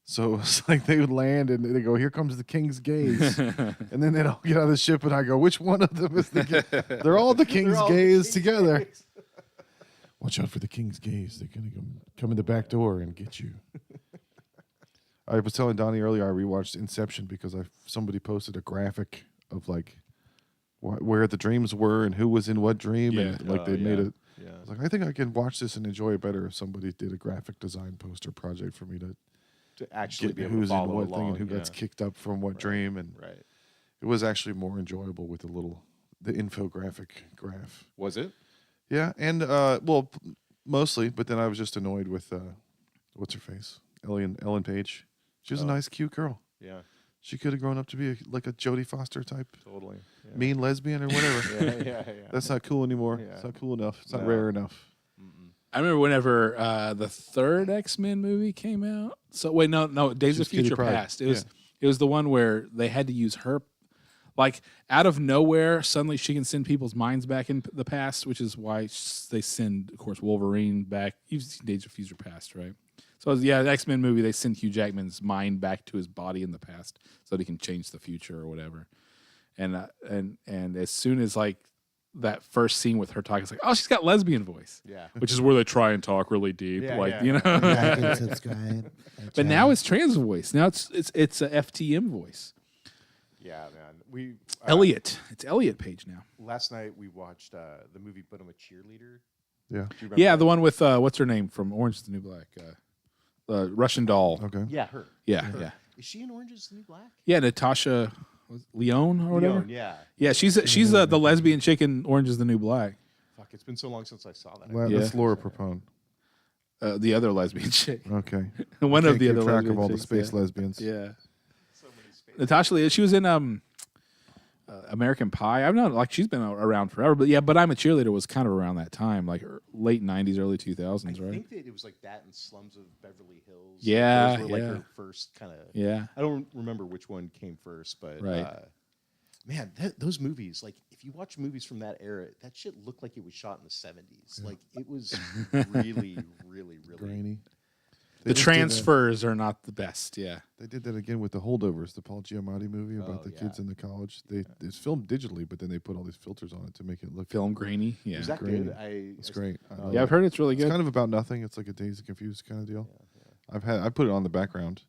So it's like they would land and they go, "Here comes the king's gaze," and then they'd all get out of the ship, and I go, "Which one of them is the king?" They're all the king's gaze together. Watch out for the king's gaze. They're gonna come in the back door and get you. I was telling Donnie earlier I rewatched Inception because somebody posted a graphic of like where the dreams were and who was in what dream, and like they made it. Yeah. I was like, I think I can watch this and enjoy it better if somebody did a graphic design poster project for me to actually be able who's to follow in what along, thing and who gets kicked up from what dream, and it was actually more enjoyable with the infographic graph. Was it? Yeah, and mostly, but then I was just annoyed with what's her face, Ellen Page. She was a nice, cute girl. Yeah, she could have grown up to be like a Jodie Foster type, totally mean lesbian or whatever. yeah. That's not cool anymore. Yeah. It's not cool enough. It's not rare enough. I remember whenever the third X-Men movie came out. So wait, no, Days of Future Past. It was the one where they had to use her, like out of nowhere. Suddenly, she can send people's minds back in the past, which is why they send, of course, Wolverine back. You've seen Days of Future Past, right? So the X-Men movie, they send Hugh Jackman's mind back to his body in the past so that he can change the future or whatever. And as soon as like that first scene with her talking, it's like, oh, she's got lesbian voice. Yeah. Which is where they try and talk really deep. You know. I can subscribe. But now it's trans voice. Now it's a FTM voice. Yeah, man. Elliot. It's Elliot Page now. Last night we watched the movie But I'm a Cheerleader. Yeah. Yeah, the one with what's her name from Orange is the New Black? Russian doll. Okay. Yeah, her. Yeah, her. yeah. Is she in Orange is the New Black? Yeah, Natasha Leone or whatever. Leone, yeah. Yeah, she's the lesbian chick in Orange is the New Black. Fuck, it's been so long since I saw that. That's Laura Prepone. The other lesbian chick. Okay. One of the other track lesbian of all chicks, the space lesbians. Yeah. So many space. Natasha Leone. She was in American Pie. I'm not like she's been around forever, but I'm a Cheerleader was kind of around that time, like late '90s, early 2000s, right? I think that it was like that and Slums of Beverly Hills. Yeah, those were like her first kind of. Yeah, I don't remember which one came first, but man, those movies, like if you watch movies from that era, that shit looked like it was shot in the '70s. Like it was really, really, really grainy. The transfers are not the best. Yeah, they did that again with The Holdovers, the Paul Giamatti movie about the kids in the college. It's filmed digitally, but then they put all these filters on it to make it look film grainy. Yeah, was that grainy. Good? It's great. Yeah, I've heard it's really good. It's kind of about nothing. It's like a Dazed and Confused kind of deal. I put it on the background.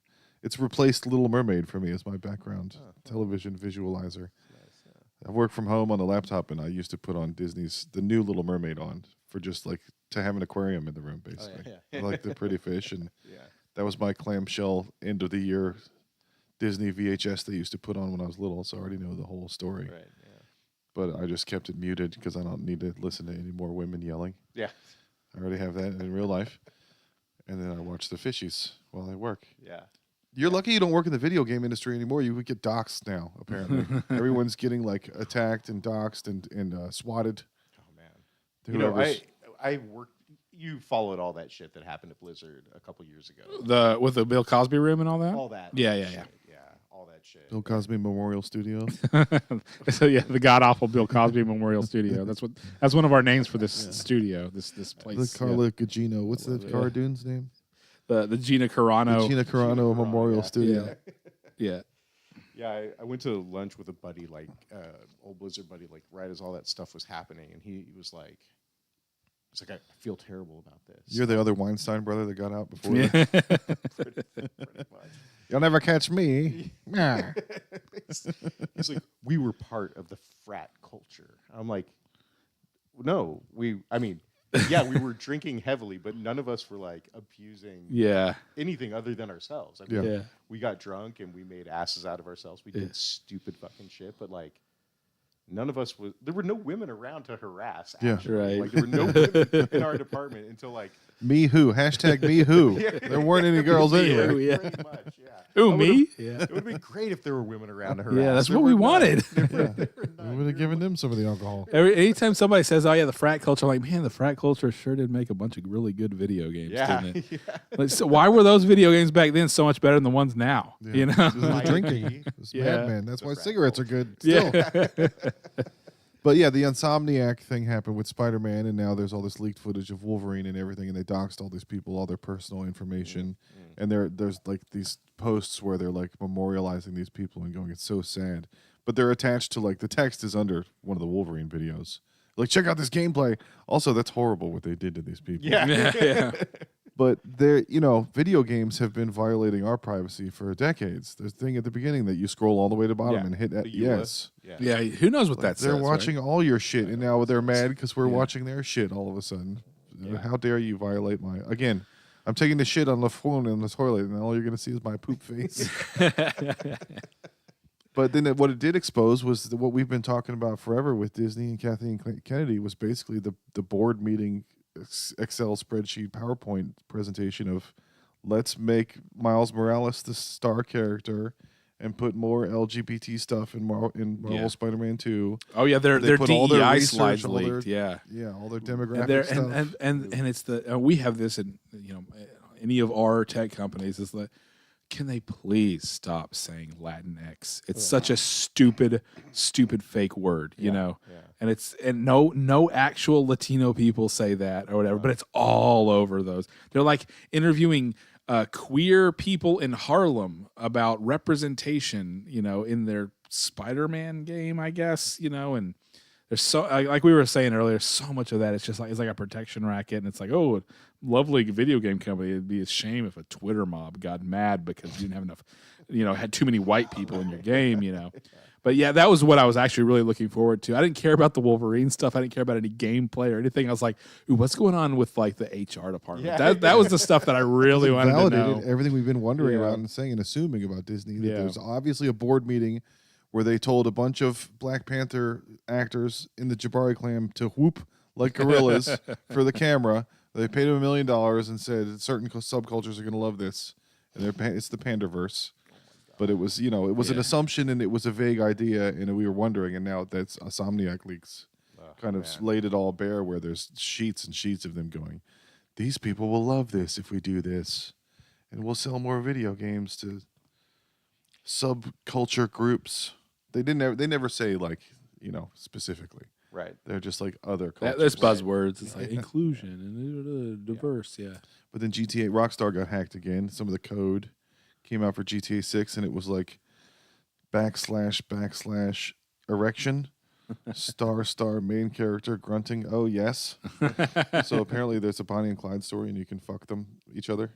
It's replaced Little Mermaid for me as my background television visualizer. Nice, I work from home on the laptop, and I used to put on Disney's The New Little Mermaid on for just like to have an aquarium in the room, basically. I like the pretty fish, and that was my clamshell end of the year Disney VHS they used to put on when I was little, so I already know the whole story. Right. Yeah. But I just kept it muted because I don't need to listen to any more women yelling. Yeah. I already have that in real life. And then I watch the fishies while I work. Yeah. You're lucky you don't work in the video game industry anymore. You would get doxxed now, apparently. Everyone's getting like attacked and doxxed and swatted. Oh, man. I worked. You followed all that shit that happened at Blizzard a couple years ago. With the Bill Cosby room and all that? All that. Yeah. All that shit. Bill Cosby Memorial Studio. So the god awful Bill Cosby Memorial Studio. That's one of our names for this studio. This place. The Carla Gugino. What's the Cardoon's name? The Gina Carano. The Gina Carano Memorial Studio. Yeah. Yeah, I went to lunch with a buddy, like old Blizzard buddy, like right as all that stuff was happening, and he was like, I feel terrible about this. You're the other Weinstein brother that got out before. Yeah. pretty much. You'll never catch me. He's like, we were part of the frat culture. I'm like, no, we were drinking heavily, but none of us were like abusing anything other than ourselves. I mean, we got drunk and we made asses out of ourselves. We did stupid fucking shit, but like, none of us there were no women around to harass. Actually. Yeah, right. Like there were no women in our department until like me who #me who. There weren't any girls anywhere. Yeah. Pretty much, yeah. Who, me? Yeah. It would have been great if there were women around to harass. Yeah, that's what we wanted. We would have given them some of the alcohol. Anytime somebody says, "Oh yeah, the frat culture," I'm like, man, the frat culture sure did make a bunch of really good video games, didn't it? Like, so why were those video games back then so much better than the ones now? Yeah. You know, It was drinking. It was madman. That's why cigarettes are good. Still. Yeah. But yeah, the Insomniac thing happened with Spider-Man, and now there's all this leaked footage of Wolverine and everything, and they doxed all these people, all their personal information, and there's like these posts where they're like memorializing these people and going, it's so sad. But they're attached to like the text is under one of the Wolverine videos. Like, check out this gameplay. Also, that's horrible what they did to these people. Yeah. But they're, video games have been violating our privacy for decades. There's a thing at the beginning that you scroll all the way to the bottom and hit yes. Yeah, who knows what that says? They're watching all your shit, and now they're mad because we're watching their shit all of a sudden. How dare you violate my... Again, I'm taking the shit on the phone in the toilet, and all you're going to see is my poop face. But then what it did expose was what we've been talking about forever with Disney and Kathleen Kennedy was basically the board meeting Excel spreadsheet PowerPoint presentation of let's make Miles Morales the star character and put more LGBT stuff in Marvel Spider-Man 2. Oh yeah, their DEI slides all leaked. All their demographic stuff. And it's we have this in any of our tech companies is like, can they please stop saying Latinx? It's such a stupid fake word, you know. Yeah. And no actual Latino people say that or whatever, but it's all over those. They're like interviewing queer people in Harlem about representation, in their Spider-Man game, I guess, and there's so like we were saying earlier, so much of that it's just like it's like a protection racket, and it's like, oh, lovely video game company. It'd be a shame if a Twitter mob got mad because you didn't have enough, had too many white people in your game, But yeah, that was what I was actually really looking forward to. I didn't care about the Wolverine stuff. I didn't care about any gameplay or anything. I was like, ooh, what's going on with like the HR department? Yeah. That was the stuff that I really wanted to know. Everything we've been wondering about and saying and assuming about Disney. That there's obviously a board meeting where they told a bunch of Black Panther actors in the Jabari clan to whoop like gorillas for the camera. They paid them $1 million and said certain subcultures are going to love this, and it's the Panderverse. But it was, it was an assumption and it was a vague idea, and we were wondering. And now that's Insomniac leaks kind of laid it all bare, where there's sheets and sheets of them going, these people will love this if we do this, and we'll sell more video games to subculture groups. They never say like, specifically. Right. They're just like other cultures. There's buzzwords. It's like inclusion and diverse. Yeah. But then GTA Rockstar got hacked again. Some of the code came out for GTA 6, and it was like / erection, star main character grunting. Oh yes. So apparently there's a Bonnie and Clyde story, and you can fuck each other.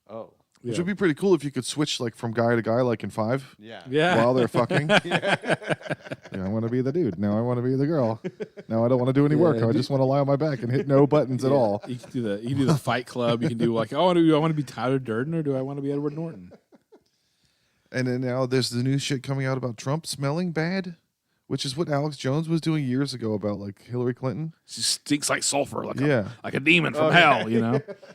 Oh. Which would be pretty cool if you could switch like from guy to guy, like in 5. Yeah. While they're fucking. I want to be the dude. Now I want to be the girl. Now I don't want to do any work. I just want to lie on my back and hit no buttons at all. You can do the Fight Club. You can do like, do I want to be Tyler Durden or do I want to be Edward Norton? And then now there's the new shit coming out about Trump smelling bad, which is what Alex Jones was doing years ago about like Hillary Clinton. She stinks like sulfur, like a demon from hell,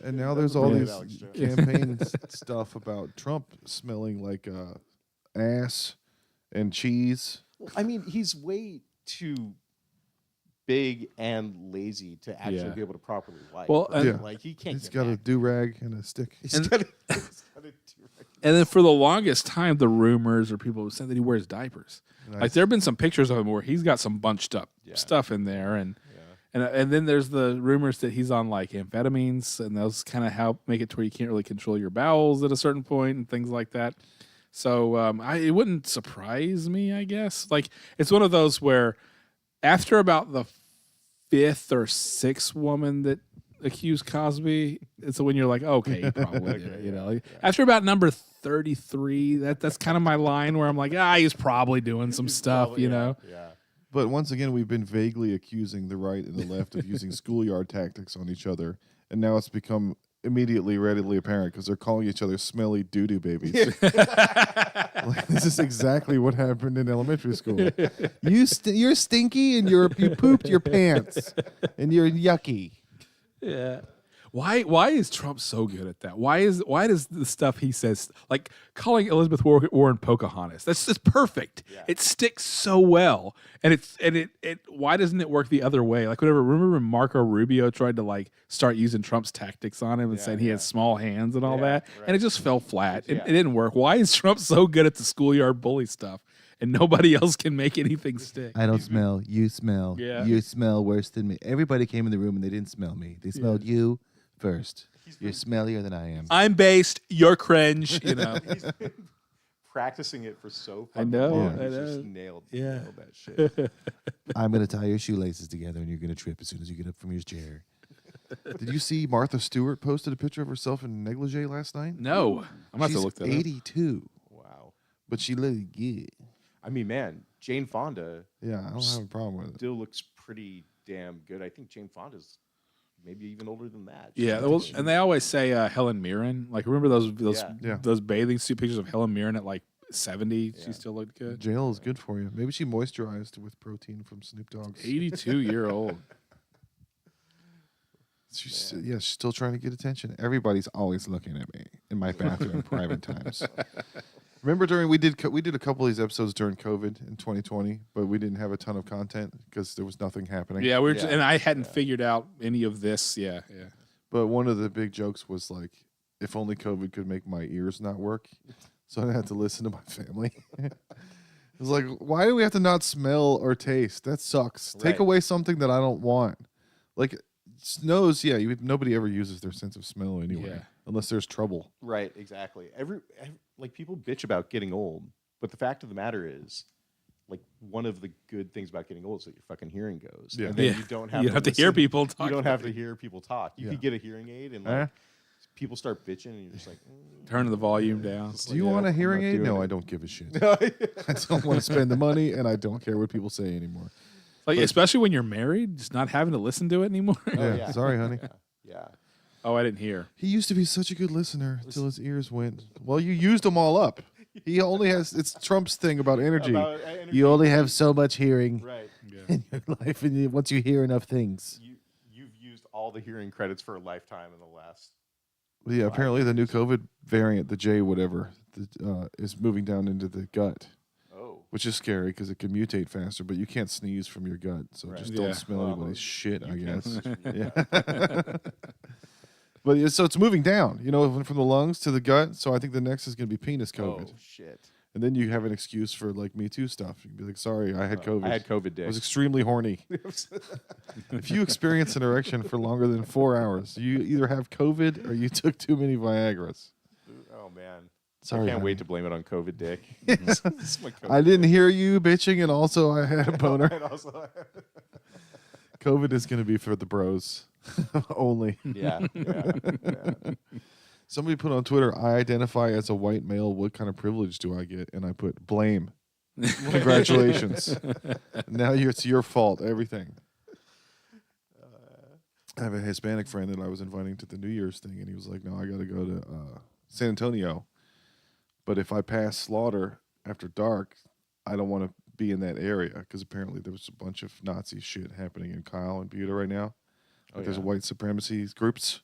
And now there's all these campaign stuff about Trump smelling like ass and cheese. Well, I mean, he's way too big and lazy to actually be able to properly wipe. Well, like he can't. He's got a do-rag and a stick. He's got a do-rag. And then for the longest time, the rumors or people said that he wears diapers. Nice. Like there have been some pictures of him where he's got some bunched up stuff in there, and then there's the rumors that he's on like amphetamines, and those kind of help make it to where you can't really control your bowels at a certain point and things like that. So it wouldn't surprise me, I guess. Like it's one of those where after about the 5th or 6th woman that accused Cosby, it's when you're like, okay, he probably did it. Like, after about number 33, that's kind of my line where I'm like, he's probably doing some stuff, Yeah. But once again, we've been vaguely accusing the right and the left of using schoolyard tactics on each other, and now it's become immediately readily apparent because they're calling each other smelly doo-doo babies. This is exactly what happened in elementary school. You're stinky and you pooped your pants and you're yucky. Yeah. Why is Trump so good at that? Why does the stuff he says, like calling Elizabeth Warren Pocahontas, that's just perfect. Yeah. It sticks so well, and it why doesn't it work the other way? Like remember when Marco Rubio tried to like start using Trump's tactics on him and saying he had small hands and all that, and it just fell flat. It didn't work. Why is Trump so good at the schoolyard bully stuff? and nobody else can make anything stick. I don't smell. You smell. Yeah. You smell worse than me. Everybody came in the room and they didn't smell me. They smelled you first. You're smellier than I am. I'm based. You're cringe. You know. He's been practicing it for so I fucking know. long. I He's know. just nailed that shit. I'm going to tie your shoelaces together and you're going to trip as soon as you get up from your chair. Did you see Martha Stewart posted a picture of herself in negligee last night? No. I'm about to look that up. 82. Wow. But she looked good. I mean, man, Jane Fonda Yeah, I don't have a problem with it. still looks pretty damn good. I think Jane Fonda's maybe even older than that. Yeah, well, and they always say Helen Mirren. Like, remember those bathing suit pictures of Helen Mirren at like 70? She still looked good. Jail is good for you. Maybe she moisturized with protein from Snoop Dogg's. 82-year-old. She's still trying to get attention. Everybody's always looking at me in my bathroom in private times. Remember we did a couple of these episodes during COVID in 2020, but we didn't have a ton of content because there was nothing happening. Yeah, we were and I hadn't figured out any of this. Yeah. But one of the big jokes was like, if only COVID could make my ears not work, so I didn't have to listen to my family. It was like, why do we have to not smell or taste? That sucks. Take away something that I don't want. Like nose, nobody ever uses their sense of smell anyway, unless there's trouble. Right, exactly. Like people bitch about getting old, but the fact of the matter is, like one of the good things about getting old is that your fucking hearing goes. Yeah. And then you don't have to hear people talk. You don't have to hear people talk. You could get a hering aid and like people start bitching and you're just like turn the volume down. Do you want a hearing aid? No, I don't give a shit. I don't want to spend the money and I don't care what people say anymore. Like, especially when you're married, just not having to listen to it anymore. Sorry, honey. Yeah. Oh, I didn't hear. He used to be such a good listener until his ears went. Well, you used them all up. He only has. It's Trump's thing about energy. You only have so much hearing in your life, and once you hear enough things, you've used all the hearing credits for a lifetime in the last. Yeah, apparently the new COVID variant, the J whatever, is moving down into the gut. Which is scary because it can mutate faster, but you can't sneeze from your gut, so just don't smell anybody's shit, I guess. But so it's moving down, from the lungs to the gut. So I think the next is going to be penis COVID. Oh shit! And then you have an excuse for like Me Too stuff. You can be like, "Sorry, I had COVID. I had COVID dick. I was extremely horny." If you experience an erection for longer than 4 hours, you either have COVID or you took too many Viagra's. Oh man. Sorry, I can't wait to blame it on COVID dick. I didn't hear you bitching, and also I had a boner. COVID is going to be for the bros only. Yeah. Somebody put on Twitter, I identify as a white male. What kind of privilege do I get? And I put blame. Congratulations. Now it's your fault, everything. I have a Hispanic friend that I was inviting to the New Year's thing, and he was like, no, I got to go to San Antonio. But if I pass Slaughter after dark, I don't want to be in that area because apparently there was a bunch of Nazi shit happening in Kyle and Buda right now. There's white supremacy groups.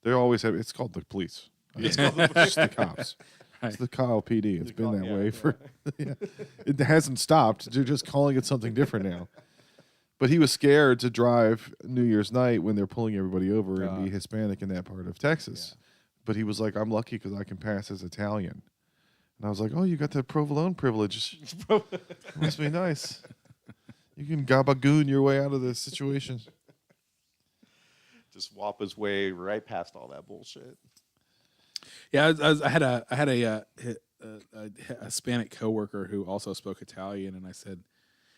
They always have. It's called the police. It's called the cops. Right. It's the Kyle PD. It's been that way for. It hasn't stopped. They're just calling it something different now. But he was scared to drive New Year's night when they're pulling everybody over and be Hispanic in that part of Texas. Yeah. But he was like, I'm lucky because I can pass as Italian. And I was like, oh, you got that provolone privilege. Must be nice. You can gabagoon your way out of this situation. Just whop his way right past all that bullshit. Yeah, I had a Hispanic coworker who also spoke Italian, and I said,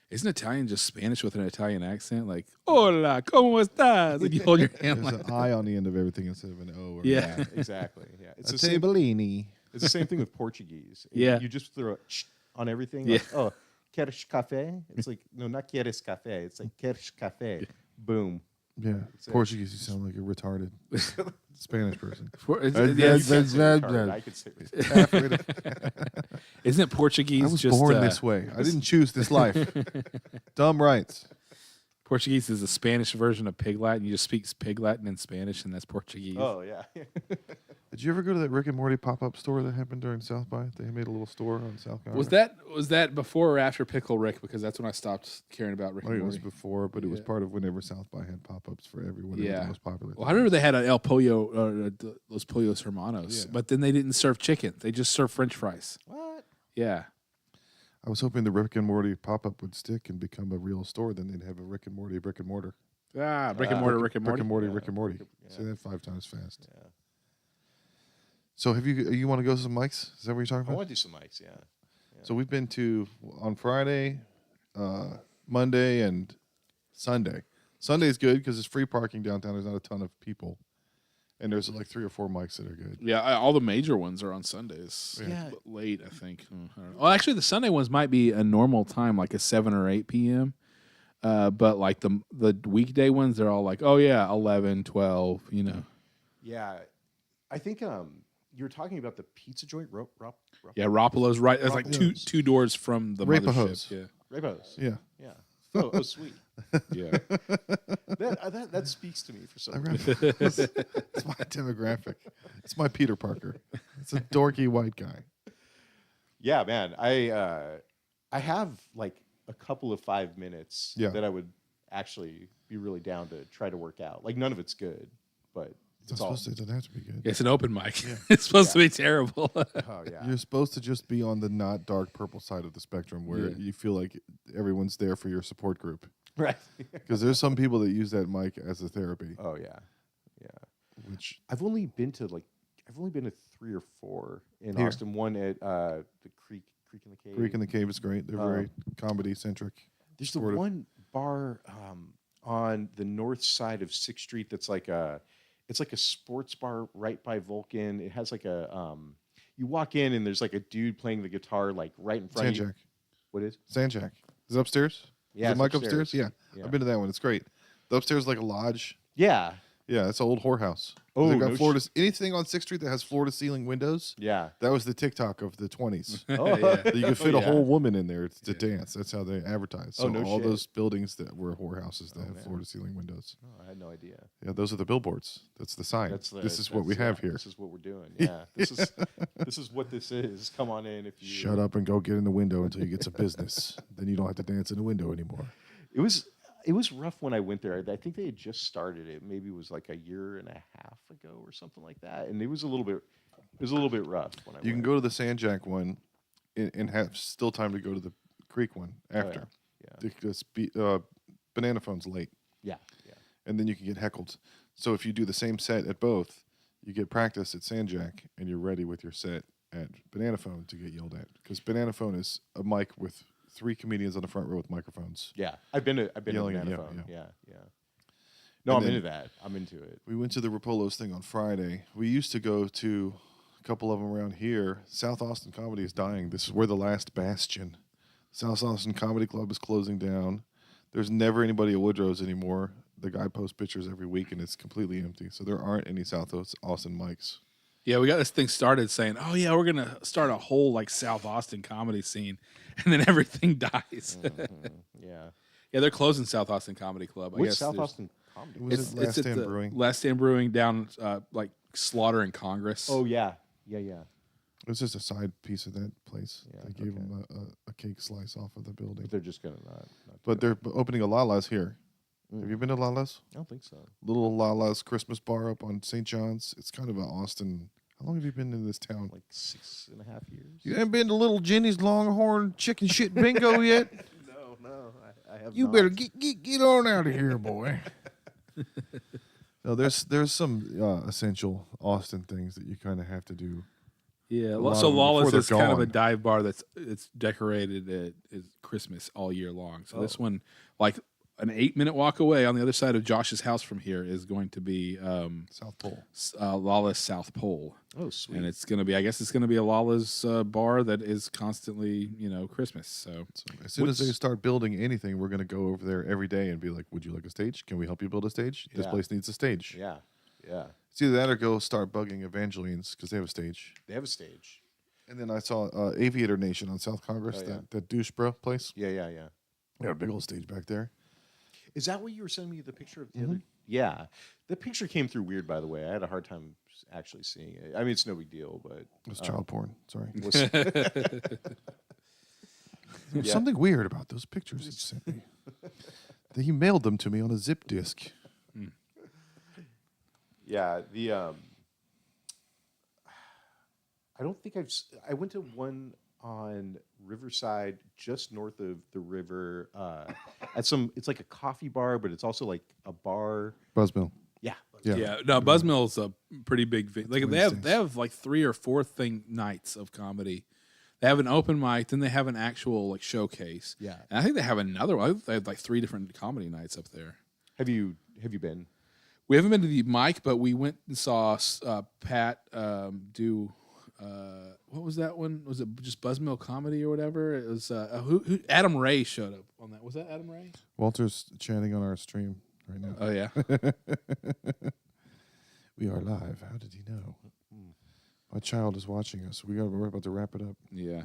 isn't Italian just Spanish with an Italian accent? Like, hola, ¿cómo estás? And you hold your hand There's like an I on the end of everything instead of an O. Or yeah, exactly. Yeah, it's a tabellini. It's the same thing with Portuguese. Yeah. You just throw a on everything. Yeah. Like, oh, queres café? It's like, no, not queres café. It's like, queres café. Boom. Yeah. Portuguese, you sound like a retarded Spanish person. I could say Isn't it Portuguese? I was born this way. I didn't choose this life. Dumb rights. Portuguese is the Spanish version of Pig Latin. You just speak Pig Latin in Spanish, and that's Portuguese. Oh, yeah. Did you ever go to that Rick and Morty pop-up store that happened during South by? They made a little store on South by. Was that before or after Pickle Rick? Because that's when I stopped caring about Rick and Morty. It was before, but it was part of whenever South by had pop-ups for everyone. Yeah. The most popular. Well, I remember they had an El Pollo, Los Pollos Hermanos, but then they didn't serve chicken. They just served French fries. What? Yeah. I was hoping the Rick and Morty pop-up would stick and become a real store. Then they'd have a Rick and Morty, brick and mortar. Ah, brick and mortar, Rick and Morty. Brick and Morty, Yeah. Rick and Morty. Yeah. Say that 5 times fast. Yeah. So have you want to go to some mics? Is that what you're talking I about? want to do some mics. Yeah. So we've been to on Friday, Monday, and Sunday. Sunday's good because it's free parking downtown. There's not a ton of people. And there's like 3 or 4 mics that are good. Yeah, all the major ones are on Sundays. Yeah. Late, I think. I don't know. Well, actually, the Sunday ones might be a normal time, like a 7 or 8 p.m. But like the weekday ones, they're all like, oh yeah, 11, 12, you know. Yeah. I think you were talking about the pizza joint, Yeah, Roppolo's right. It's like Roppolo's. two doors from the Rapahos. mothership. Rapos. Yeah. Yeah. Oh, sweet. Yeah. That speaks to me for some I reason. remember. It's my demographic. It's my Peter Parker. It's a dorky white guy. Yeah, man. I have like a couple of 5 minutes that I would actually be really down to try to work out. Like none of it's good, but It doesn't have to be good. It's an open mic. It's supposed to be terrible. Oh yeah. You're supposed to just be on the not dark purple side of the spectrum where you feel like everyone's there for your support group. Right. Because there's some people that use that mic as a therapy. Oh yeah. Yeah. Which I've only been to 3 or 4 in Here. Austin. One at the Creek in the Cave. Creek in the Cave is great. They're very comedy centric. There's the one bar on the north side of 6th Street that's like it's like a sports bar right by Vulcan. It has like a you walk in and there's like a dude playing the guitar like right in front of you. Sandjack. What is? Sandjack. Is it upstairs? Yeah, Is it's the mic upstairs. upstairs? Yeah. Yeah. I've been to that one. It's great. The upstairs is like a lodge. Yeah. Yeah, it's an old whorehouse. Oh, They've got no floor to anything on 6th Street that has floor to ceiling windows. Yeah. That was the TikTok of the 20s. Oh, Yeah. You could fit Oh, a yeah. whole woman in there to dance. That's how they advertise. So Oh, no all shit. those buildings that were whorehouses that have man. floor to ceiling windows. Oh, I had no idea. Yeah, those are the billboards. That's the sign. This is what we have here. This is what we're doing. Yeah. This is what this is. Come on in if you Shut up and go get in the window until you get some business. Then you don't have to dance in the window anymore. It was rough when I went there. I think they had just started it. Maybe it was like a year and a half ago or something like that. And it was a little bit rough when I You can went. go to the Sandjack one and have still time to go to the Creek one after. Yeah. Because Banana Phone's late. Yeah. And then you can get heckled. So if you do the same set at both, you get practice at Sandjack and you're ready with your set at Banana Phone to get yelled at. Because Banana Phone is a mic with 3 comedians on the front row with microphones. Yeah. I've been to Yelling at Banana you, Phone. yeah. Yeah. No, And I'm then- into that. I'm into it. We went to the Rapolo's thing on Friday. We used to go to a couple of them around here. South Austin comedy is dying. This is where the last bastion. South Austin Comedy Club is closing down. There's never anybody at Woodrow's anymore. The guy posts pictures every week and it's completely empty. So there aren't any South Austin mics. Yeah, we got this thing started saying, "Oh yeah, we're gonna start a whole like South Austin comedy scene," and then everything dies. Yeah. Yeah, they're closing South Austin Comedy Club. I Which guess South there's- Austin comedy? Was it Last at Stand the Brewing? Last Stand Brewing down like Slaughter and Congress. Oh yeah. Yeah. It was just a side piece of that place. Yeah, They gave okay. them a cake slice off of the building. But they're just gonna not But they're opening a Lala's here. Have you been to Lala's? I don't think so. Little Lala's Christmas bar up on St. John's. It's kind of an Austin. How long have you been in this town? Like 6.5 years. You haven't been to Little Jenny's Longhorn Chicken Shit Bingo yet? No, I have. You not. better get on out of here, boy. No, there's some essential Austin things that you kind of have to do. Yeah, lot so of them Lawless before they're is kind of a gone. dive bar it's decorated at Christmas all year long. So this one, like an 8-minute walk away on the other side of Josh's house from here, is going to be South Pole. Lawless South Pole, Oh, sweet. and it's going to be, I guess, it's going to be a Lawless bar that is constantly, Christmas. So So as soon as they start building anything, we're going to go over there every day and be like, "Would you like a stage? Can we help you build a stage? This Yeah. place needs a stage." Yeah. It's either that or go start bugging Evangeline's because they have a stage. They have a stage. And then I saw Aviator Nation on South Congress, Oh, yeah. that douche bro place. Yeah. They got a big old stage back there. Is that what you were sending me the picture of the other? Yeah. The picture came through weird, by the way. I had a hard time actually seeing it. I mean, it's no big deal, but It was child porn. Sorry. was, There's Yeah. something weird about those pictures he sent me. He mailed them to me on a zip disk. yeah. I don't think I went to one on Riverside, just north of the river. It's like a coffee bar, but it's also like a bar. Buzzmill. Yeah. Yeah. No, Buzzmill's a pretty big thing. Like they have like 3 or 4 nights of comedy. They have an open mic, then they have an actual like showcase. Yeah. And I think they have another one. They have like 3 different comedy nights up there. Have you been? We haven't been to the mic, but we went and saw Pat do. What was that one? Was it just Buzzmill Comedy or whatever? It was who Adam Ray showed up on that. Was that Adam Ray? Walter's chatting on our stream right now. Oh yeah. We are live. How did he know? My child is watching us. We're about to wrap it up. Yeah.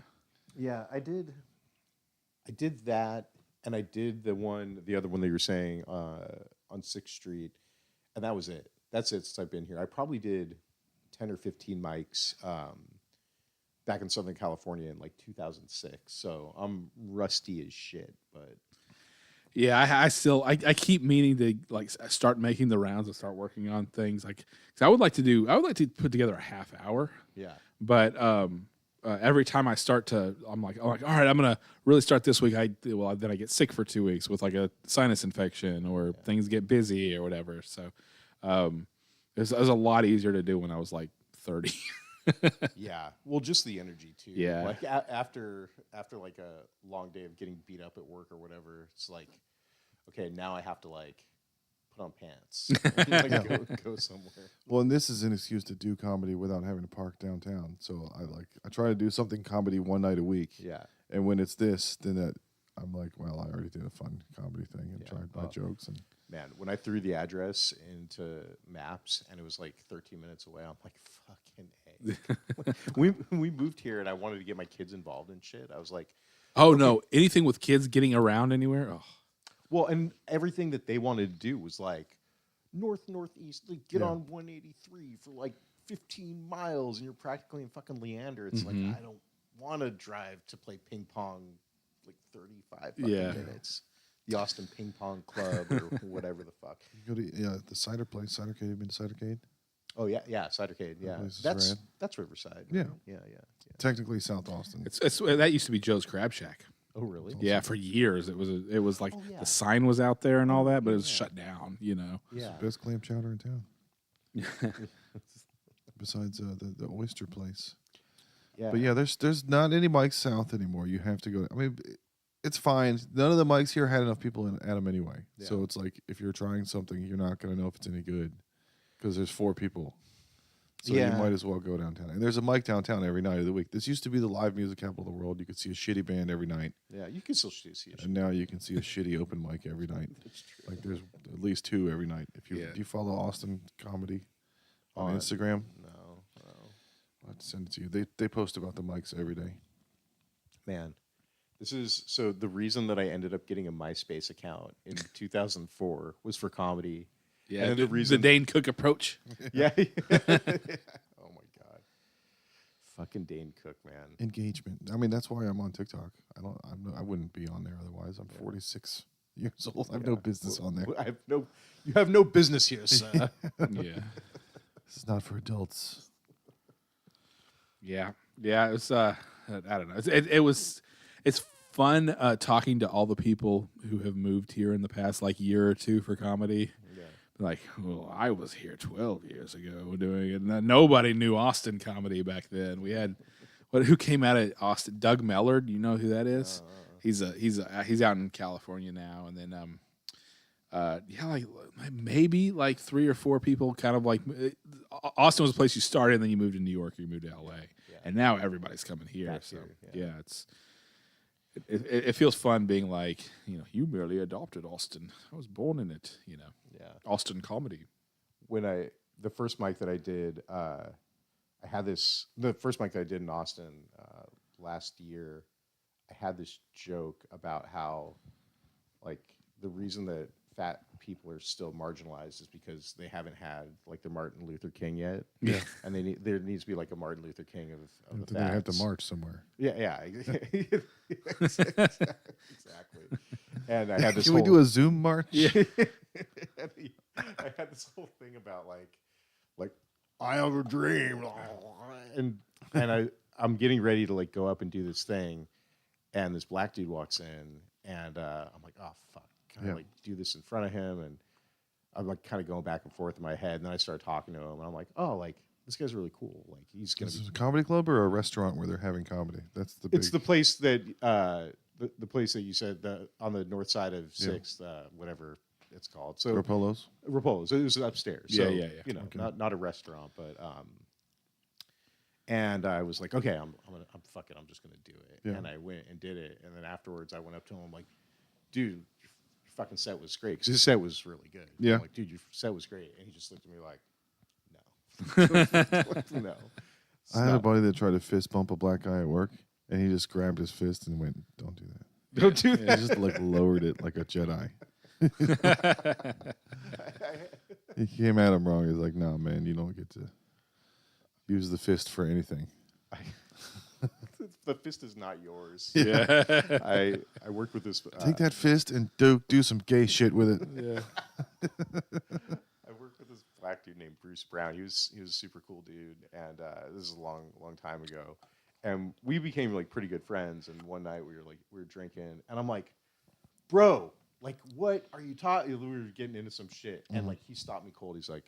Yeah, I did that, and I did the other one that you were saying on 6th Street, and that was it. That's it since I've been here. I probably did 10 or 15 mics back in Southern California in like 2006. So I'm rusty as shit, but yeah, I keep meaning to like start making the rounds and start working on things like cause I would like to put together a half hour. Yeah. But every time I start to, I'm like, all right, I'm gonna really start this week. Then I get sick for 2 weeks with like a sinus infection or things get busy or whatever. So it was a lot easier to do when I was like 30. Yeah. Well, just the energy too. Yeah. Like after like a long day of getting beat up at work or whatever, it's like, okay, now I have to like put on pants, like go somewhere. Well, and this is an excuse to do comedy without having to park downtown. So I try to do something comedy one night a week. Yeah. And when it's this, then I'm like, well, I already did a fun comedy thing and tried my jokes. And man, when I threw the address into Maps and it was like 13 minutes away, I'm like, fucking A. we moved here and I wanted to get my kids involved in shit. I was like, oh, okay. No, anything with kids getting around anywhere? Oh. Well, and everything that they wanted to do was like northeast, like get on 183 for like 15 miles and you're practically in fucking Leander. It's like, I don't want to drive to play ping pong like 35 minutes. The Austin Ping Pong Club or whatever the fuck. You go to the cider place, Cidercade. You been to Cidercade? Oh yeah, Cidercade. Yeah, that's Riverside. Right? Yeah. Technically South Austin. It's that used to be Joe's Crab Shack. Oh really? Yeah, for years it was like the sign was out there and all that, but it was shut down. You know. Yeah. It's the best clam chowder in town. Besides the oyster place. Yeah. But yeah, there's not any mics south anymore. You have to go. I mean, it's fine. None of the mics here had enough people at them anyway. Yeah. So it's like if you're trying something, you're not going to know if it's any good because there's 4 people. So you might as well go downtown. And there's a mic downtown every night of the week. This used to be the live music capital of the world. You could see a shitty band every night. Yeah, you can still see a shitty. And now you can see a shitty open mic every night. That's true. Like there's at least 2 every night. Do you follow Austin Comedy on Instagram? No. I'll have to send it to you. They post about the mics every day. Man. So the reason that I ended up getting a MySpace account in 2004 was for comedy. Yeah, and the Dane Cook approach. Yeah. Oh my god. Fucking Dane Cook, man. Engagement. I mean, that's why I'm on TikTok. I wouldn't be on there otherwise. I'm 46 years old. I have no business on there. You have no business here, sir. Yeah. This is not for adults. Yeah. Yeah, it was I don't know. It's fun talking to all the people who have moved here in the past like year or 2 for comedy. Yeah. Like, well, I was here 12 years ago doing it. And nobody knew Austin comedy back then. We had who came out of Austin? Doug Mellard. You know who that is? He's out in California now. And then like maybe like 3 or 4 people kind of like Austin was a place you started and then you moved to New York or you moved to LA. Yeah. And now everybody's coming here. It feels fun being like, you merely adopted Austin. I was born in it, Austin comedy. When the first mic that I did, the first mic that I did in Austin last year, I had this joke about how, like, the reason that fat people are still marginalized is because they haven't had like the Martin Luther King yet. Yeah, and there needs to be like a Martin Luther King of the they have to march somewhere. Yeah, exactly. And I had this. Can we do a Zoom march? Yeah. I had this whole thing about like I have a dream, and I'm getting ready to like go up and do this thing, and this black dude walks in, and I'm like, oh fuck, can I like do this in front of him? And I'm like kind of going back and forth in my head, and then I start talking to him, and I'm like, oh, like this guy's really cool. Like he's gonna. This is a comedy club or a restaurant where they're having comedy? That's the. It's the place that the place that you said on the north side of Sixth, whatever it's called. So Rapolo's. Rapolo's. It was upstairs. So, yeah. You know, not a restaurant, but and I was like, okay, I'm fuck it, I'm just gonna do it. Yeah. And I went and did it, and then afterwards I went up to him, I'm like, dude, your fucking set was great, because his set was really good. Yeah. I'm like, dude, your set was great, and he just looked at me like, no, no. I had a buddy that tried to fist bump a black guy at work, and he just grabbed his fist and went, "Don't do that. Don't do that." He just like lowered it like a Jedi. He came at him wrong. He's like, "No, man, you don't get to use the fist for anything." The fist is not yours. Yeah. I worked with this. Take that fist and do some gay shit with it. Yeah. I worked with this black dude named Bruce Brown. He was a super cool dude, and this is a long time ago. And we became like pretty good friends. And one night we were drinking, and I'm like, bro, like what are you talking? We were getting into some shit, and like he stopped me cold. He's like,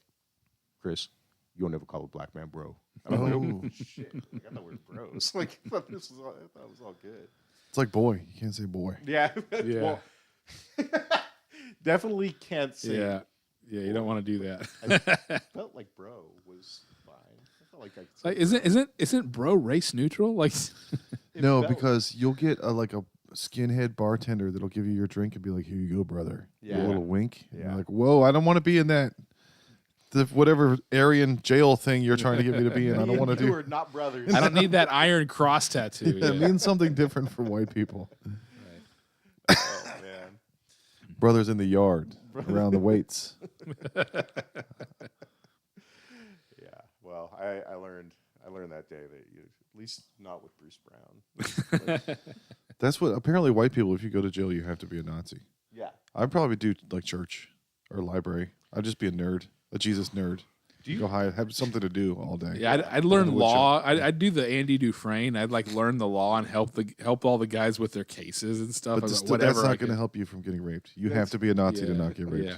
Chris, you don't ever call a black man bro. And I'm like, oh shit! Like, I thought we were bros. Like I thought it was all good. It's like boy. You can't say boy. Yeah. Yeah. Well, definitely can't say. Yeah. Yeah, you don't want to do that. I felt like bro was fine. I felt like I could Like isn't bro race neutral? Like No, felt- because you'll get like a skinhead bartender that'll give you your drink and be like, "Here you go, brother." Yeah. A little wink. And Yeah. you're like, "Whoa, I don't want to be in that whatever Aryan jail thing you're trying to get me to be in. I don't want to You do." are not brothers. I don't need that iron cross tattoo. That Yeah. means something different for white people. Oh man. Brothers in the yard around the weights. Yeah. Well, I learned that day that you at least not with Bruce Brown. That's what apparently white people. If you go to jail, you have to be a Nazi. Yeah. I'd probably do like church or library. I'd just be a nerd, a Jesus nerd. Do you Go hide, have something to do all day. Yeah, I'd learn law. I'd do the Andy Dufresne. I'd like learn the law and help all the guys with their cases and stuff. But Whatever. that's not going to help you from getting raped. You have to be a Nazi to not get raped. Yeah.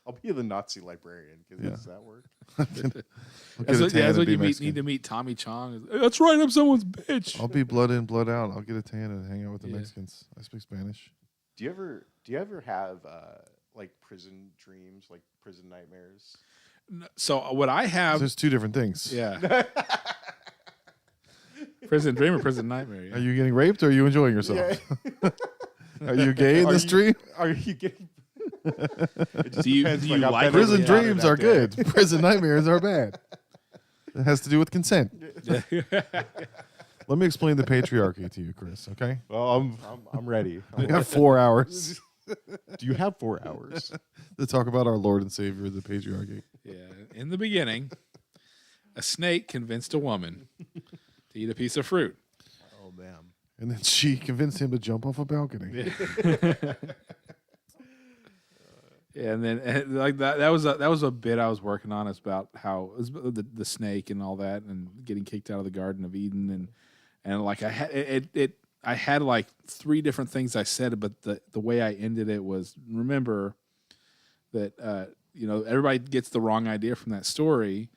I'll be the Nazi librarian. Does that work? That's what you need to meet Tommy Chong. That's right, I'm someone's bitch. I'll be blood in, blood out. I'll get a tan and hang out with the Yeah. Mexicans. I speak Spanish. Do you ever have like prison dreams, like prison nightmares? So what I have, There's two different things. yeah, prison dream or prison nightmare. Are Yeah. you getting raped or are you enjoying yourself? Are you gay in this dream? Are you getting? Do you like Prison I've been dreams that are day. good. Prison nightmares are bad. It has to do with consent. Let me explain the patriarchy to you, Chris, okay? Well, I'm ready. We have 4 hours Do you have 4 hours? to talk about our Lord and Savior, the patriarchy. Yeah. In the beginning, a snake convinced a woman to eat a piece of fruit. Oh man. And then she convinced him to jump off a balcony. Yeah, and then like that was a bit I was working on. It's about how it was the snake and all that, and getting kicked out of the Garden of Eden, and like I had like 3 different things I said, but the way I ended it was, remember that everybody gets the wrong idea from that story.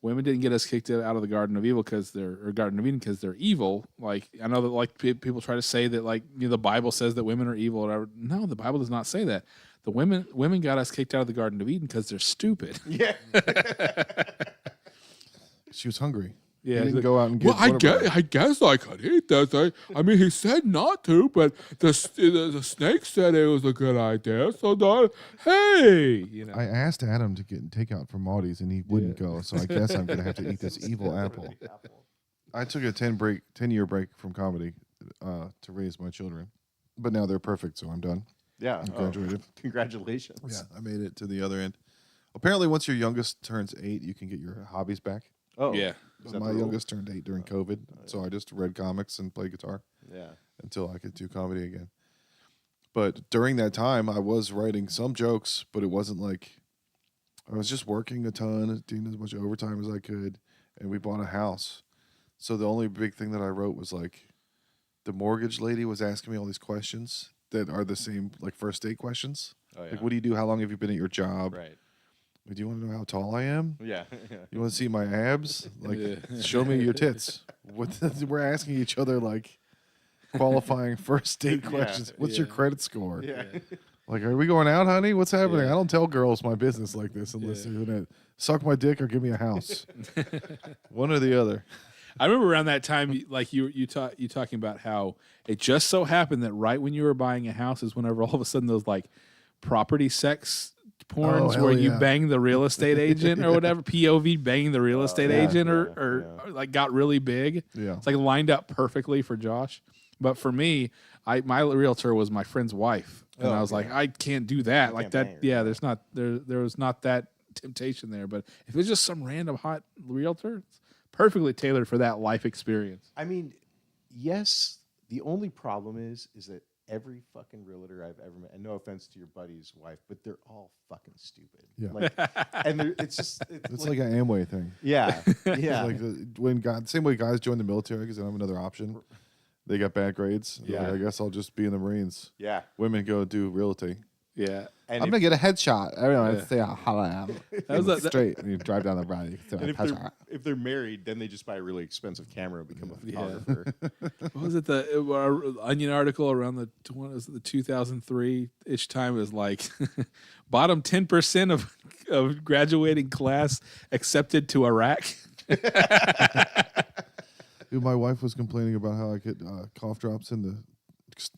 Women didn't get us kicked out of the Garden of Evil Garden of Eden because they're evil. Like I know that like people try to say that like the Bible says that women are evil or whatever. No, the Bible does not say that. The women got us kicked out of the Garden of Eden because they're stupid. Yeah. She was hungry. Yeah, He didn't like, go out and get well, I whatever. guess I could eat this. I mean, he said not to, but the snake said it was a good idea. So, hey, I asked Adam to get takeout from Maudie's, and he wouldn't go. So I guess I'm going to have to eat this evil apple. I took a 10-year break from comedy to raise my children, but now they're perfect, so I'm done. Yeah. I graduated. Congratulations. Yeah, I made it to the other end. Apparently, once your youngest turns 8, you can get your hobbies back. Oh. yeah. Is that My the rule? youngest turned 8 during COVID, so I just read comics and played guitar Yeah. until I could do comedy again. But during that time, I was writing some jokes, but it wasn't like I was just working a ton, doing as much overtime as I could, and we bought a house. So the only big thing that I wrote was like, the mortgage lady was asking me all these questions that are the same like first date questions. Oh, yeah. Like, what do you do? How long have you been at your job? Right. Like, do you want to know how tall I am? Yeah. You want to see my abs? Like, show me your tits. We're asking each other like qualifying first date questions. What's your credit score? Yeah. Like, are we going out, honey? What's happening? I don't tell girls my business like this unless they're gonna suck my dick or give me a house. One or the other. I remember around that time, like you talking about how it just so happened that right when you were buying a house is whenever all of a sudden those like property sex porns where you bang the real estate agent or whatever, POV banging the real estate agent or like got really big. Yeah. It's like lined up perfectly for Josh. But for me, my realtor was my friend's wife. And I was like, I can't do that. Like that. Yeah. There was not that temptation there. But if it was just some random hot realtor, it's perfectly tailored for that life experience. I mean, yes. The only problem is that every fucking realtor I've ever met, and no offense to your buddy's wife, but they're all fucking stupid. Yeah. Like, and it's just it's like an Amway thing. Yeah. Yeah. Like same way guys join the military because they don't have another option. They got bad grades. Yeah. Like, I guess I'll just be in the Marines. Yeah. Women go do realty. Yeah. And I'm gonna get a headshot. Everyone say how I am. That was straight. And you drive down the road. and if they're married, then they just buy a really expensive camera and become a photographer. What was it? The Onion article around the 2003-ish time was like, bottom 10% of graduating class accepted to Iraq. Dude, my wife was complaining about how I get cough drops in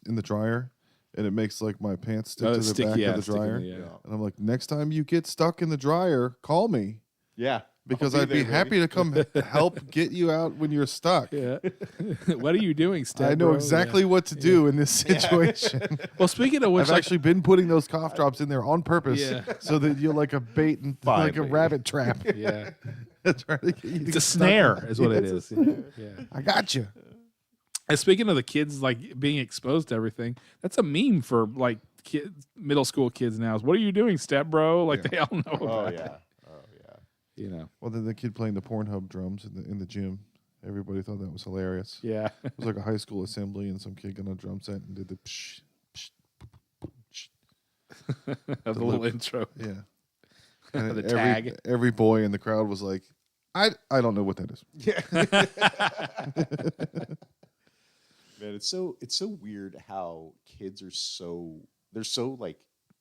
the dryer, and it makes like my pants stick to the back of the dryer. And I'm like, next time you get stuck in the dryer, call me. Yeah. Because I'd be happy to come help get you out when you're stuck. Yeah. What are you doing, Steph? I know exactly what to do in this situation. Well, speaking of which, I've actually been putting those cough drops in there on purpose so that you're like a bait and like a rabbit trap. Yeah. Trying to get you it's a snare is what it is. Yeah. I got you. And speaking of the kids like being exposed to everything, that's a meme for like kids, middle school kids now. Is what are you doing, step bro? Like they all know about it. You know. Well, then the kid playing the Pornhub drums in the gym. Everybody thought that was hilarious. Yeah. It was like a high school assembly, and some kid got on a drum set and did the psh, psh, psh, psh. The little intro. Yeah. And the tag. Every boy in the crowd was like, I don't know what that is. Yeah. Man, it's so weird how kids are so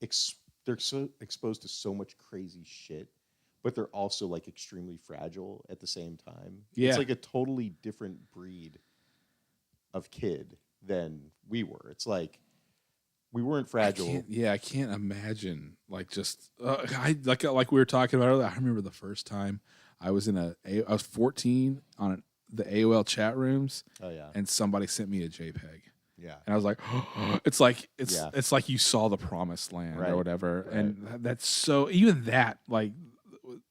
exposed to so much crazy shit, but they're also like extremely fragile at the same time. Yeah. It's like a totally different breed of kid than we were. It's like we weren't fragile. I can't imagine like just like we were talking about earlier. I remember the first time I was I was 14 on the AOL chat rooms. Oh yeah. And somebody sent me a JPEG. Yeah. And I was like, it's like you saw the promised land or whatever. Right. And that's so, even that like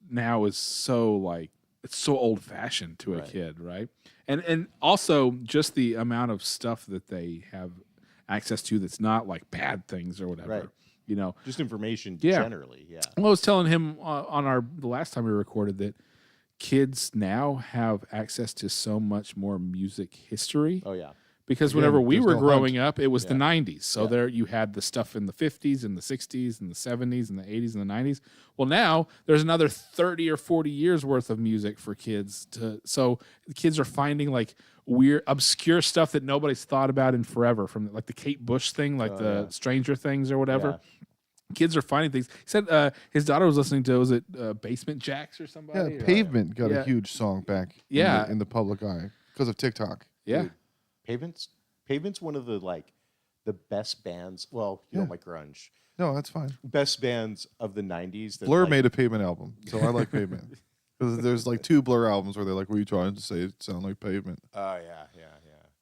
now is so like, it's so old fashioned to a kid. Right. And also just the amount of stuff that they have access to that's not like bad things or whatever. Right. You know, just information generally. Yeah. Well, I was telling him on the last time we recorded that kids now have access to so much more music history. Oh yeah. Because whenever we were growing up, it was the 90s. So there you had the stuff in the 50s and the 60s and the 70s and the 80s and the 90s. Well, now there's another 30 or 40 years worth of music for kids. So the kids are finding like weird, obscure stuff that nobody's thought about in forever, from like the Kate Bush thing, like the Stranger Things or whatever. Yeah. Kids are finding things. He said his daughter was listening to, was it Basement Jacks or somebody? Yeah, Pavement got a huge song back in the public eye because of TikTok. Yeah. Dude, Pavement's one of the best bands. Well, you don't like grunge. No, that's fine. Best bands of the 90s. Blur made a Pavement album, so I like Pavement. Because there's like 2 Blur albums where they're like, what are you trying to say? It sound like Pavement. Oh, yeah.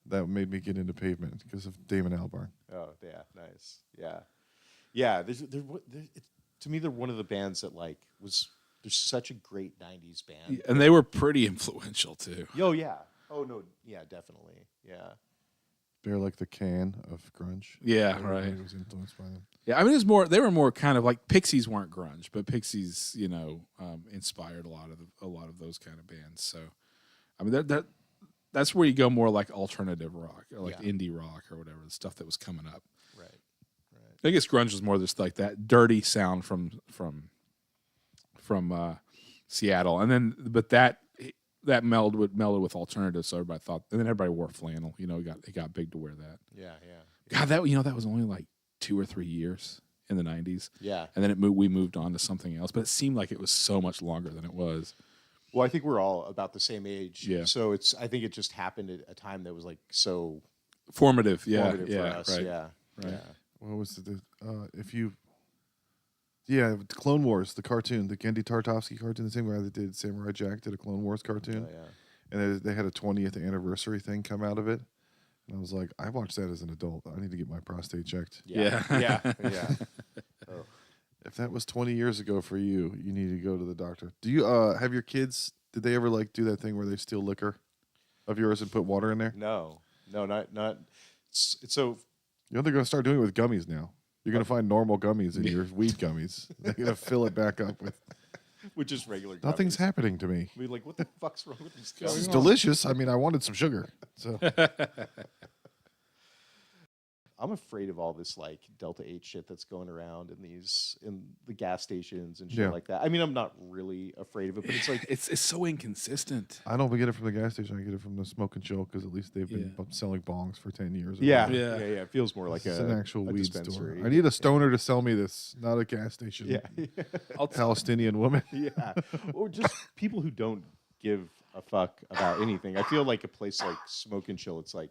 That made me get into Pavement because of Damon Albarn. Oh, yeah, nice. Yeah. Yeah, to me, they're one of the bands that they're such a great 90s band. And they were pretty influential too. Oh, yeah. Oh, no. Yeah, definitely. Yeah. They're like the Can of grunge. Yeah, Everybody was influenced by them. Yeah, I mean, they were more kind of like Pixies weren't grunge, but Pixies, inspired a lot of those kind of bands. So, I mean, that's where you go more like alternative rock or like indie rock or whatever, the stuff that was coming up. Right. I guess grunge was more just like that dirty sound from Seattle, and then but that melded with alternative, so everybody thought, and then everybody wore flannel. It got big to wear that. Yeah. God, that was only like 2 or 3 years in the 90s. Yeah. And then we moved on to something else, but it seemed like it was so much longer than it was. Well, I think we're all about the same age. Yeah. So I think it just happened at a time that was like so formative. for us. Right. Yeah. Right. Yeah. What was the Clone Wars, the cartoon, the Gendy Tartakovsky cartoon, the same guy that did Samurai Jack did a Clone Wars cartoon. Oh, yeah. And they had a 20th anniversary thing come out of it. And I was like, I watched that as an adult. I need to get my prostate checked. Yeah. Oh. If that was 20 years ago for you, you need to go to the doctor. Do you have your kids, did they ever like do that thing where they steal liquor of yours and put water in there? No, not. It's so. They're going to start doing it with gummies now. You're going to find normal gummies in your weed gummies. They're going to fill it back up with just regular gummies. Nothing's happening to me. We're like, what the fuck's wrong with these This is gummies? delicious. I mean, I wanted some sugar. So I'm afraid of all this like Delta 8 shit that's going around in the gas stations and shit like that. I mean, I'm not really afraid of it, but it's like it's so inconsistent. I don't get it from the gas station. I get it from the Smoke and Chill because at least they've been selling bongs for 10 years. Yeah. It feels more like an actual weed dispensary. store. I need a stoner to sell me this, not a gas station. Yeah. Palestinian woman. Yeah. Or just people who don't give a fuck about anything. I feel like a place like Smoke and Chill, it's like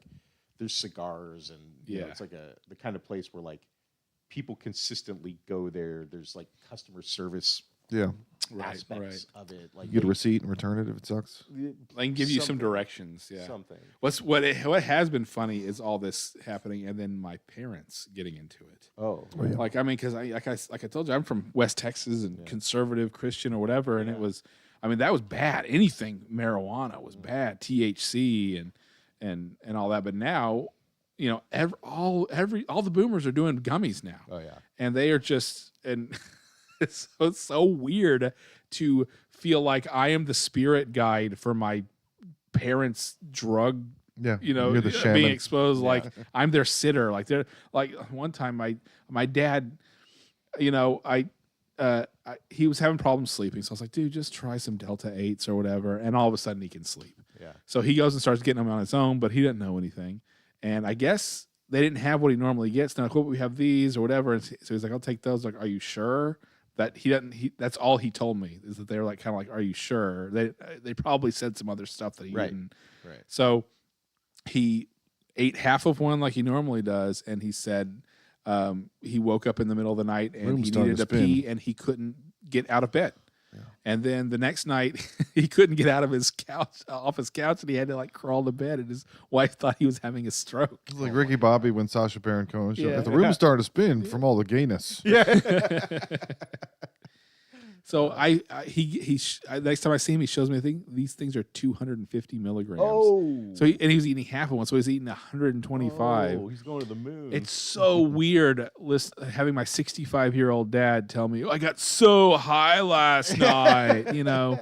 there's cigars and you know, it's like the kind of place where like people consistently go there. There's like customer service aspects of it. Like you get a receipt and return it if it sucks. I can give you some directions. Yeah. Something. What has been funny is all this happening and then my parents getting into it. Oh, yeah. Like I mean, because like I told you, I'm from West Texas and conservative Christian or whatever, and it was, I mean, that was bad. Anything marijuana was bad, THC and all that. But now, you know, all the boomers are doing gummies now. Oh yeah, and they are just and it's so weird to feel like I am the spirit guide for my parents' drug. Yeah, you know, you're the shaman. being exposed. Like I'm their sitter. Like they're like one time my dad, you know, he was having problems sleeping, so I was like, dude, just try some Delta 8s or whatever, and all of a sudden he can sleep. Yeah. So he goes and starts getting them on his own, but he didn't know anything, and I guess they didn't have what he normally gets. They're like, well, we have these or whatever, and so he's like, I'll take those. Like, are you sure? That he doesn't. That's all he told me is that they were like kind of like, are you sure? They probably said some other stuff that he didn't. Right. So he ate half of one like he normally does, and he said he woke up in the middle of the night and he needed to pee and he couldn't get out of bed. Yeah. And then the next night he couldn't get out of his couch, and he had to like crawl to bed. And his wife thought he was having a stroke. It's like Ricky Bobby when Sacha Baron Cohen showed. The room started to spin from all the gayness. Yeah. So he next time I see him, he shows me. I think these things are 250 milligrams. Oh, so he was eating half of one, so he's eating 125. Oh, he's going to the moon. It's so weird having my 65-year-old dad tell me, I got so high last night. You know,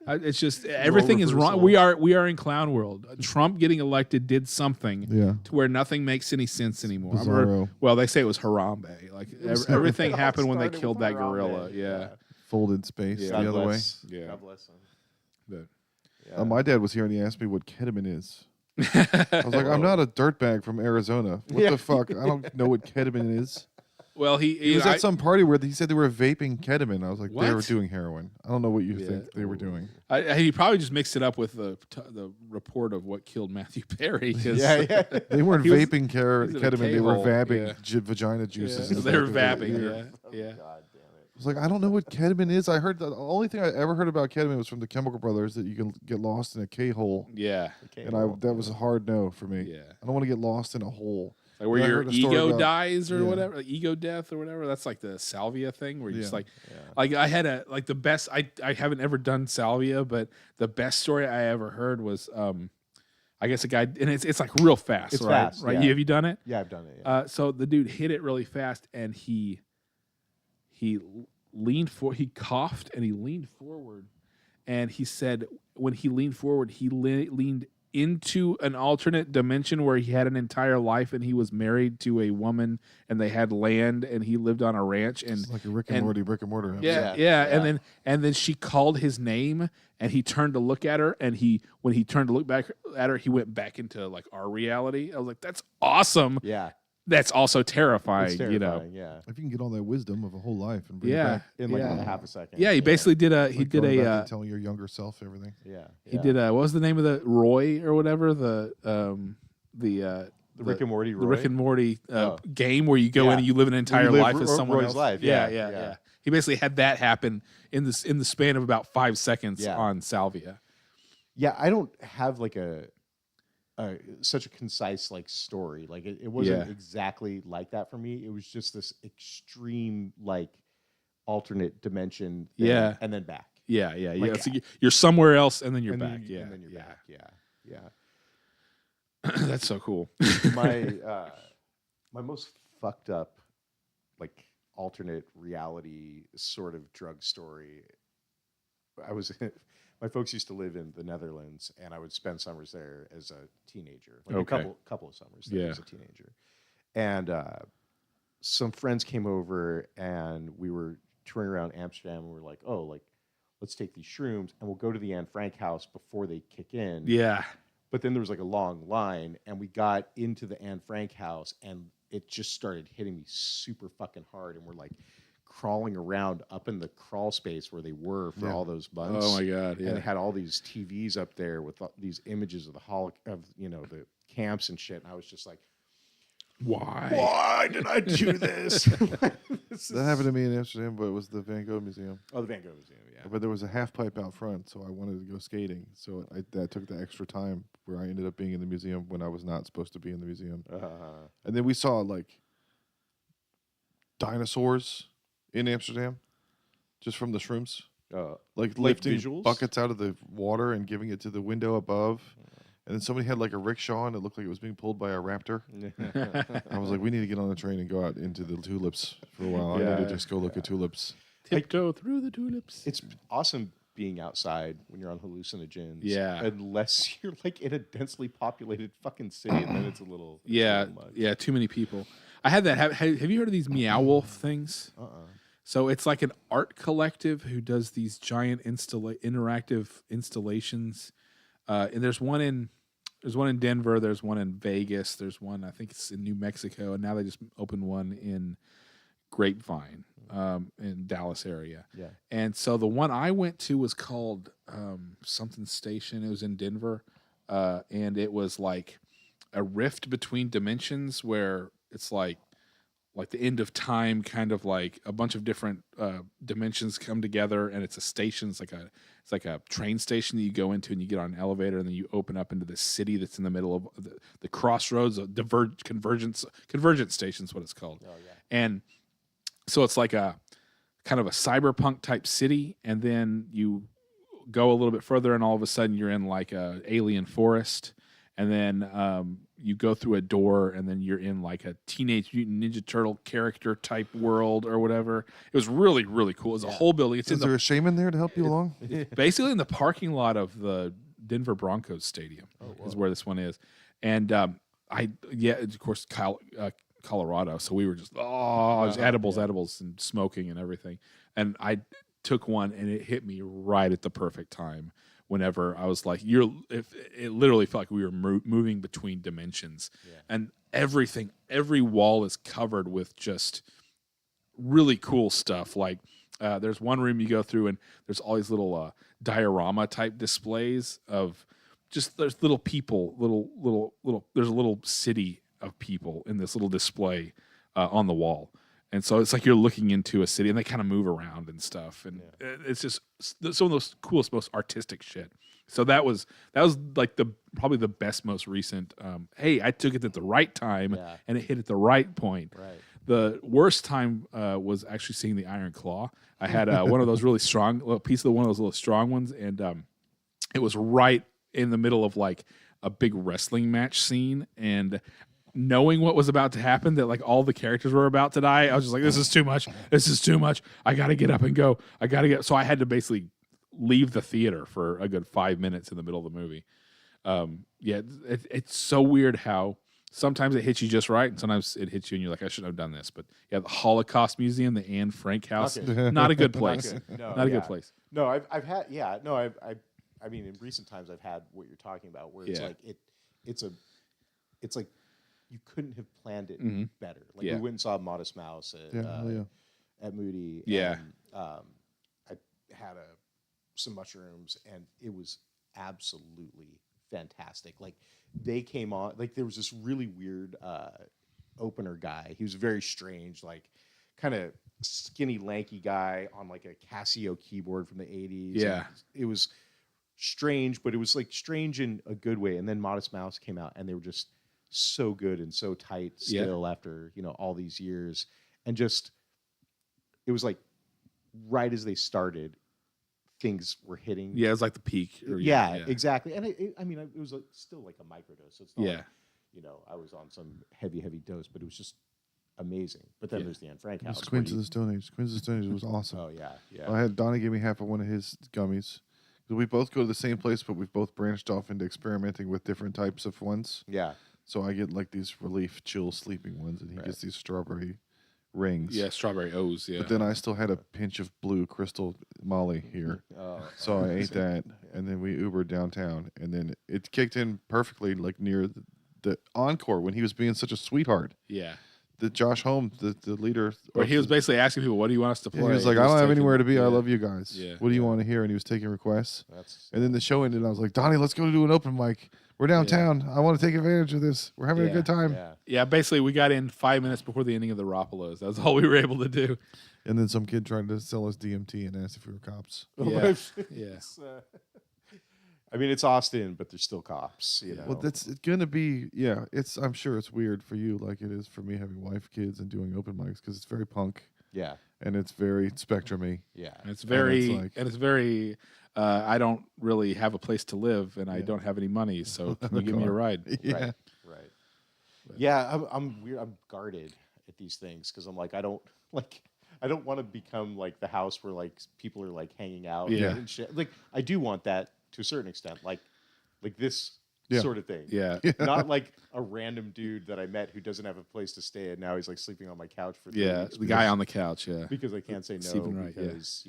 it's just everything is wrong. We are in clown world. Trump getting elected did something to where nothing makes any sense anymore. Well, they say it was Harambe. Like everything happened when they killed that gorilla. Yeah. Folded space the other way. Yeah. God bless him. But, my dad was here and he asked me what ketamine is. I was like, I'm not a dirtbag from Arizona. What the fuck? I don't know what ketamine is. Well, he was at some party where he said they were vaping ketamine. I was like, what? They were doing heroin. I don't know what you think they were doing. He probably just mixed it up with the report of what killed Matthew Perry. They weren't vaping ketamine. They were vabbing vagina juices. Yeah. They were vabbing. Yeah. God damn it. I was like, I don't know what ketamine is. I heard the only thing I ever heard about ketamine was from the Chemical Brothers that you can get lost in a K-hole. Yeah. And that was a hard no for me. Yeah. I don't want to get lost in a hole. Like where your ego dies or whatever, like ego death or whatever. That's like the salvia thing where you're just like I had the best. I haven't ever done salvia, but the best story I ever heard was I guess a guy, and it's like real fast. It's right? fast, right? yeah. Have you done it? Yeah, I've done it. Yeah. So the dude hit it really fast, and he leaned he coughed and he leaned forward, and he said when he leaned forward, he leaned into an alternate dimension where he had an entire life and he was married to a woman and they had land and he lived on a ranch and it's like a Rick and Morty episode. Yeah. And then she called his name and he turned to look at her and when he turned to look back at her, he went back into like our reality. I was like, that's awesome. Yeah. That's also terrifying, Terrifying, you know. Yeah. If you can get all that wisdom of a whole life and bring it back In like half a second. Yeah, he basically did going back and telling your younger self everything. Yeah. He did what was the name of the Roy or whatever the Rick and Morty the Rick and Morty game where you go in and you live an entire life as someone Roy's else. Life. Yeah. He basically had that happen in the span of about 5 seconds on Salvia. Yeah, I don't have like such a concise like story. Like it wasn't exactly like that for me. It was just this extreme like alternate dimension thing, and then back. Yeah. So you're somewhere else and then you're back. And then you're back. Yeah. That's so cool. My most fucked up like alternate reality sort of drug story. My folks used to live in the Netherlands, and I would spend summers there as a teenager, like a couple of summers there as a teenager. And some friends came over, and we were touring around Amsterdam, and we were like, oh, like, let's take these shrooms, and we'll go to the Anne Frank house before they kick in. Yeah. But then there was like a long line, and we got into the Anne Frank house, and it just started hitting me super fucking hard, and we're like crawling around up in the crawl space where they were for all those months. Oh my god! Yeah, and they had all these TVs up there with these images of the the camps and shit. And I was just like, why did I do this? That happened to me in Amsterdam, but it was the Van Gogh Museum. Oh, the Van Gogh Museum, yeah. But there was a half pipe out front, so I wanted to go skating. So I took the extra time where I ended up being in the museum when I was not supposed to be in the museum. And then we saw like dinosaurs in Amsterdam, just from the shrooms, like lifting visuals? buckets out of the water and giving it to the window above. And then somebody had like a rickshaw and it looked like it was being pulled by a raptor. I was like, we need to get on the train and go out into the tulips for a while. I need to just go look at tulips. Tiptoe through the tulips. It's awesome being outside when you're on hallucinogens. Yeah. Unless you're like in a densely populated fucking city, and then it's a little much. Too many people. I had that. Have you heard of these Meow Wolf things? So it's like an art collective who does these giant interactive installations. And there's one in Denver. There's one in Vegas. There's one, I think it's in New Mexico, and now they just opened one in Grapevine, in Dallas area. Yeah. And so the one I went to was called something Station. It was in Denver, and it was like a rift between dimensions where it's like the end of time, kind of like a bunch of different dimensions come together, and it's a station. It's like a train station that you go into, and you get on an elevator, and then you open up into this city that's in the middle of the crossroads of convergence station is what it's called. Oh yeah. And so it's like a kind of a cyberpunk type city, and then you go a little bit further, and all of a sudden you're in like a alien forest. And then you go through a door, and then you're in like a Teenage Mutant Ninja Turtle character type world or whatever. It was really, really cool. It was a whole building. Is there a shaman there to help you along? Basically in the parking lot of the Denver Broncos Stadium is where this one is. And of course, Colorado. So we were just, edibles and smoking and everything. And I took one, and it hit me right at the perfect time. Whenever I was like, it literally felt like we were moving between dimensions, and every wall is covered with just really cool stuff. Like there's one room you go through, and there's all these little diorama type displays of just there's little people, little. There's a little city of people in this little display on the wall. And so it's like you're looking into a city, and they kind of move around and stuff, and it's just some of those coolest, most artistic shit. So that was like probably the best, most recent. Hey, I took it at the right time, and it hit at the right point. Right. The worst time was actually seeing the Iron Claw. I had one of those really strong piece of one of those little strong ones, and it was right in the middle of like a big wrestling match scene, and knowing what was about to happen, that like all the characters were about to die, I was just like, this is too much. This is too much. I got to get up and go. So I had to basically leave the theater for a good 5 minutes in the middle of the movie. Yeah, it's so weird how sometimes it hits you just right, and sometimes it hits you and you're like, I shouldn't have done this. But yeah, the Holocaust Museum, the Anne Frank House, not a good place. Not a good place. No, I've had I mean, in recent times I've had what you're talking about, where it's like it's like you couldn't have planned it better. Like we went and saw Modest Mouse at Moody. Yeah. And, I had some mushrooms, and it was absolutely fantastic. Like they came on, like there was this really weird opener guy. He was very strange, like kind of skinny, lanky guy on like a Casio keyboard from the 80s. Yeah. And it was strange, but it was like strange in a good way. And then Modest Mouse came out, and they were just so good and so tight still after, all these years. And just, it was like right as they started, things were hitting. Yeah, it was like the peak. Exactly. And it was still like a microdose. So it's not like, I was on some heavy dose, but it was just amazing. But then there's the Anne Frank House. Queens of the Stone Age. Queens of the Stone Age was awesome. Oh, yeah. I had Donnie give me half of one of his gummies. We both go to the same place, but we've both branched off into experimenting with different types of ones. Yeah. So I get like these relief, chill, sleeping ones, and he gets these strawberry rings. Yeah, strawberry O's, yeah. But then I still had a pinch of blue crystal Molly here. So I ate that, and then we Ubered downtown, and then it kicked in perfectly, like near the encore when he was being such a sweetheart. Yeah. The Josh Holmes, the leader. Where he was basically asking people, what do you want us to play? He was like, I don't have anywhere to be. I love you guys. Yeah. What do you want to hear? And he was taking requests. And then the show ended, and I was like, Donnie, let's go do an open mic. We're downtown. I want to take advantage of this. We're having a good time. Yeah, basically, we got in 5 minutes before the ending of the Ropolos. That's all we were able to do. And then some kid tried to sell us DMT and asked if we were cops. Yeah. I mean, it's Austin, but there's still cops. Well, it's going to be, I'm sure it's weird for you like it is for me having wife, kids, and doing open mics because it's very punk. Yeah. And it's very spectrum-y. Yeah. And it's very, I don't really have a place to live, and I don't have any money, so can you give me a ride? Right. Yeah, I'm weird. I'm guarded at these things because I'm like, I don't want to become like the house where like people are like hanging out and shit. Like I do want that to a certain extent, like this sort of thing. Yeah. Not like a random dude that I met who doesn't have a place to stay and now he's like sleeping on my couch for 3 weeks. The guy on the couch, because I can't say no because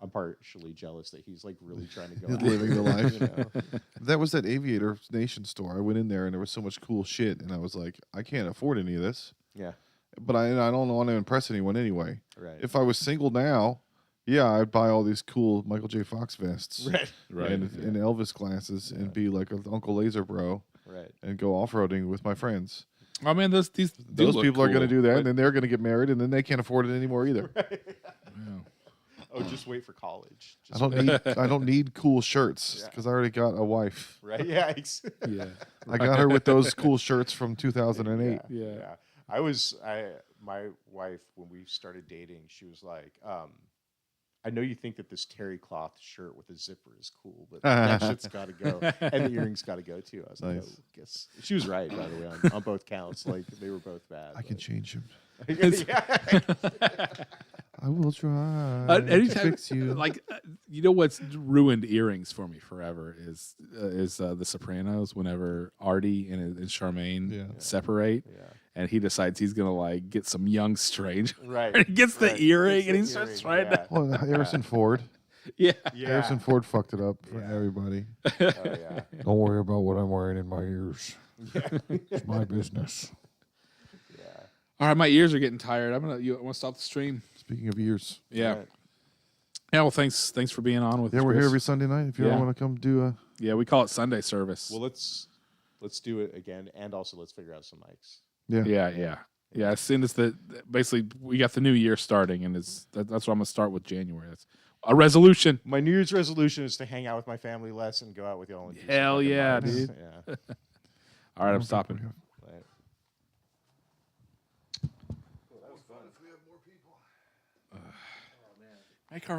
I'm partially jealous that he's like really trying to go out. Living the life. That was that Aviator Nation store. I went in there and there was so much cool shit, and I was like, I can't afford any of this. Yeah. But I don't want to impress anyone anyway. Right. If I was single now, I'd buy all these cool Michael J. Fox vests, right, and Elvis glasses, and be like an Uncle Laser bro, and go off roading with my friends. I mean, those people are going to do that, and then they're going to get married, and then they can't afford it anymore either. Oh, just wait for college. I don't need cool shirts because I already got a wife. Right? Yeah. I got her with those cool shirts from 2008. Yeah. My wife, when we started dating, she was like, I know you think that this terry cloth shirt with a zipper is cool, but that shit's got to go, and the earrings got to go too. I was like, oh, guess she was right, by the way, on both counts. Like they were both bad. I can change them. Yeah. I will try. Anytime, fix you. like, what's ruined earrings for me forever is The Sopranos. Whenever Artie and Charmaine separate, and he decides he's gonna like get some young strange, right? And he gets the earring, and he starts trying to. Well, Harrison Ford. Yeah. Harrison Ford fucked it up for everybody. Oh yeah. Don't worry about what I'm wearing in my ears. It's my business. All right, my ears are getting tired. I want to stop the stream. Speaking of ears. Yeah. Right. Yeah, well, thanks for being on with us. Yeah, we're here every Sunday night. If you ever want to come do a... Yeah, we call it Sunday service. Well, let's do it again, and also let's figure out some mics. Yeah, as soon as basically we got the new year starting, and that's what I'm going to start with January. That's a resolution. My New Year's resolution is to hang out with my family less and go out with y'all. Hell yeah, dude. Yeah. All right, I'm stopping. That was fun. If we have more people. Make our own.